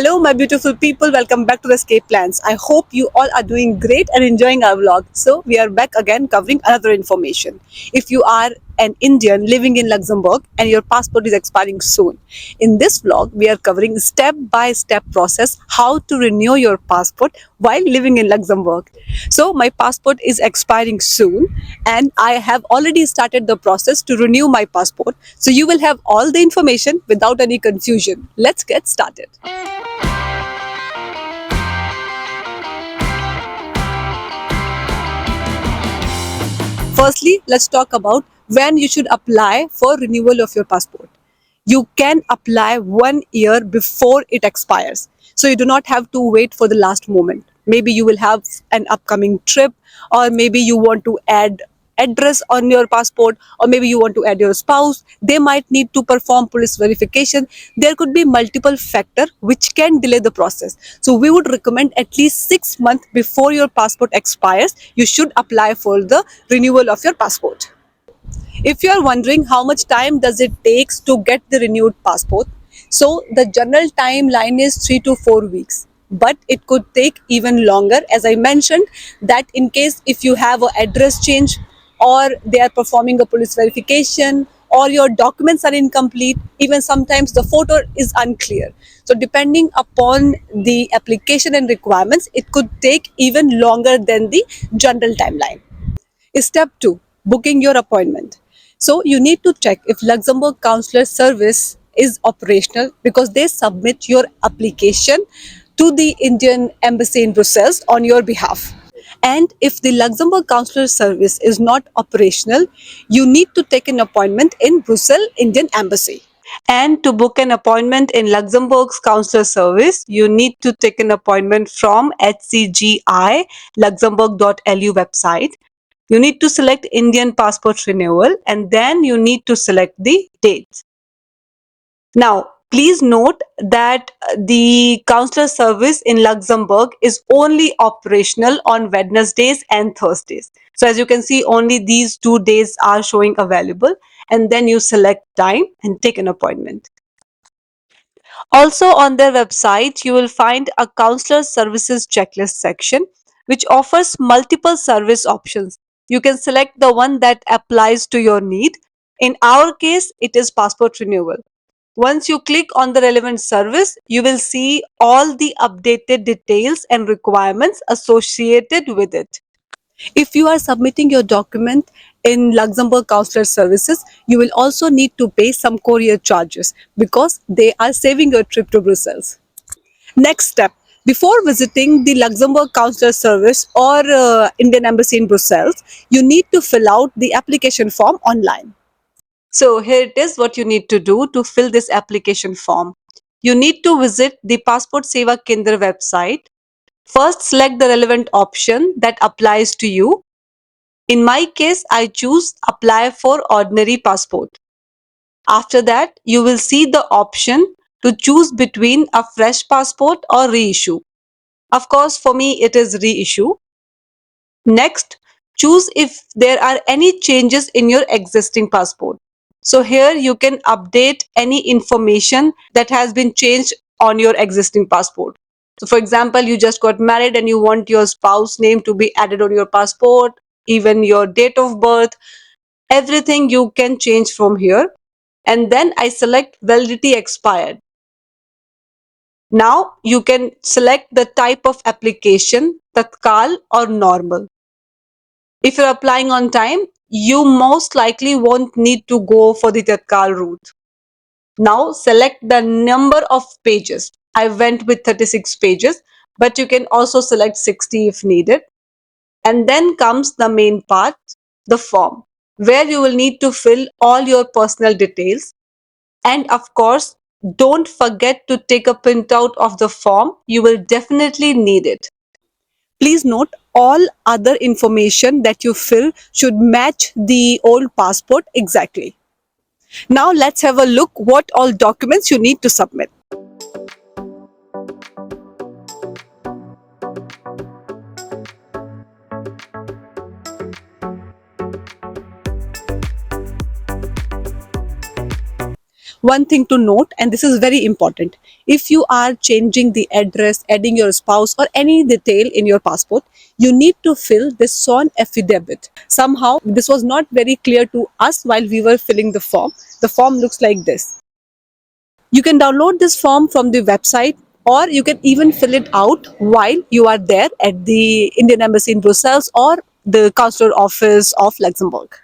Hello, my beautiful people. Welcome back to the Escape Plans. I hope you all are doing great and enjoying our vlog. So, we are back again covering another information. If you are an Indian living in Luxembourg and your passport is expiring soon, in this vlog, we are covering step-by-step process how to renew your passport while living in Luxembourg. So, my passport is expiring soon and I have already started the process to renew my passport. So, you will have all the information without any confusion. Let's get started. Firstly, let's talk about when you should apply for renewal of your passport. You can apply 1 year before it expires. So you do not have to wait for the last moment. Maybe you will have an upcoming trip, or maybe you want to add address on your passport, or maybe you want to add your spouse. They might need to perform police verification. There could be multiple factors which can delay the process. So we would recommend at least 6 months before your passport expires, you should apply for the renewal of your passport. If you are wondering how much time does it takes to get the renewed passport, so the general timeline is 3 to 4 weeks, but it could take even longer. As I mentioned, that in case if you have an address change, or they are performing a police verification, or your documents are incomplete, even sometimes the photo is unclear. So depending upon the application and requirements, it could take even longer than the general timeline. Step 2, booking your appointment. So you need to check if Luxembourg Consular Service is operational, because they submit your application to the Indian Embassy in Brussels on your behalf. And if the Luxembourg Consular Service is not operational, you need to take an appointment in Brussels Indian Embassy. And to book an appointment in Luxembourg's Consular Service, you need to take an appointment from HCGI luxembourg.lu website. You need to select Indian passport renewal, and then you need to select the dates. Now, please note that the consular service in Luxembourg is only operational on Wednesdays and Thursdays. So as you can see, only these 2 days are showing available, and then you select time and take an appointment. Also on their website, you will find a consular services checklist section, which offers multiple service options. You can select the one that applies to your need. In our case, it is passport renewal. Once you click on the relevant service, you will see all the updated details and requirements associated with it. If you are submitting your document in Luxembourg Consular Services, you will also need to pay some courier charges because they are saving your trip to Brussels. Next step. Before visiting the Luxembourg Consular Service or Indian Embassy in Brussels, you need to fill out the application form online. So here it is what you need to do to fill this application form. You need to visit the Passport Seva Kendra website. First, select the relevant option that applies to you. In my case, I choose apply for ordinary passport. After that, you will see the option to choose between a fresh passport or reissue. Of course, for me, it is reissue. Next, choose if there are any changes in your existing passport. So here you can update any information that has been changed on your existing passport. So for example, you just got married and you want your spouse name to be added on your passport, even your date of birth, everything you can change from here. And then I select validity expired. Now you can select the type of application, Tatkal or normal. If you're applying on time, you most likely won't need to go for the Tatkal route. Now select the number of pages. I went with 36 pages, but you can also select 60 if needed. And then comes the main part, the form, where you will need to fill all your personal details. And of course, don't forget to take a printout of the form. You will definitely need it. Please note, all other information that you fill should match the old passport exactly. Now let's have a look what all documents you need to submit. One thing to note, and this is very important, if you are changing the address, adding your spouse or any detail in your passport, you need to fill this sworn affidavit. Somehow this was not very clear to us while we were filling the form. The form looks like this. You can download this form from the website, or you can even fill it out while you are there at the Indian Embassy in Brussels or the Consular Office of Luxembourg.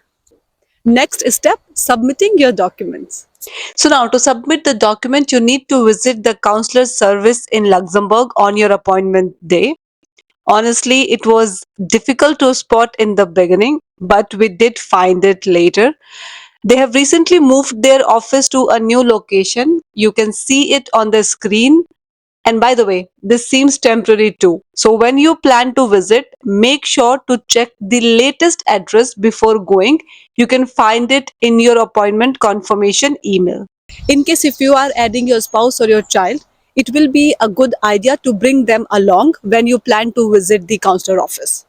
Next step, submitting your documents. So now to submit the document, you need to visit the Consular Service in Luxembourg on your appointment day. Honestly, it was difficult to spot in the beginning, but we did find it later. They have recently moved their office to a new location. You can see it on the screen. And by the way, this seems temporary too. So when you plan to visit, make sure to check the latest address before going. You can find it in your appointment confirmation email. In case if you are adding your spouse or your child, it will be a good idea to bring them along when you plan to visit the consular office.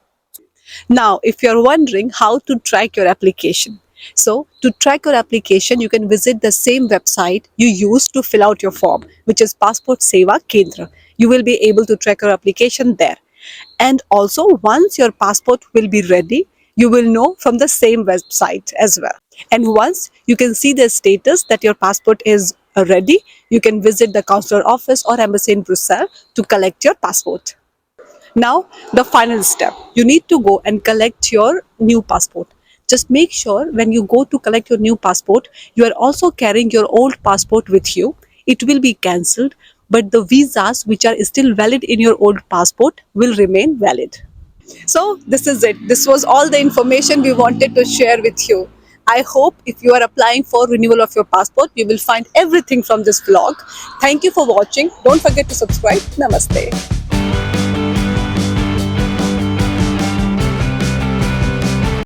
Now, if you're wondering how to track your application, so to track your application, you can visit the same website you used to fill out your form, which is Passport Seva Kendra. You will be able to track your application there. And also, once your passport will be ready, you will know from the same website as well. And once you can see the status that your passport is ready, you can visit the consular office or embassy in Brussels to collect your passport. Now, the final step, you need to go and collect your new passport. Just make sure when you go to collect your new passport, you are also carrying your old passport with you. It will be cancelled, but the visas which are still valid in your old passport will remain valid. So, this is it. This was all the information we wanted to share with you. I hope if you are applying for renewal of your passport, you will find everything from this vlog. Thank you for watching. Don't forget to subscribe. Namaste.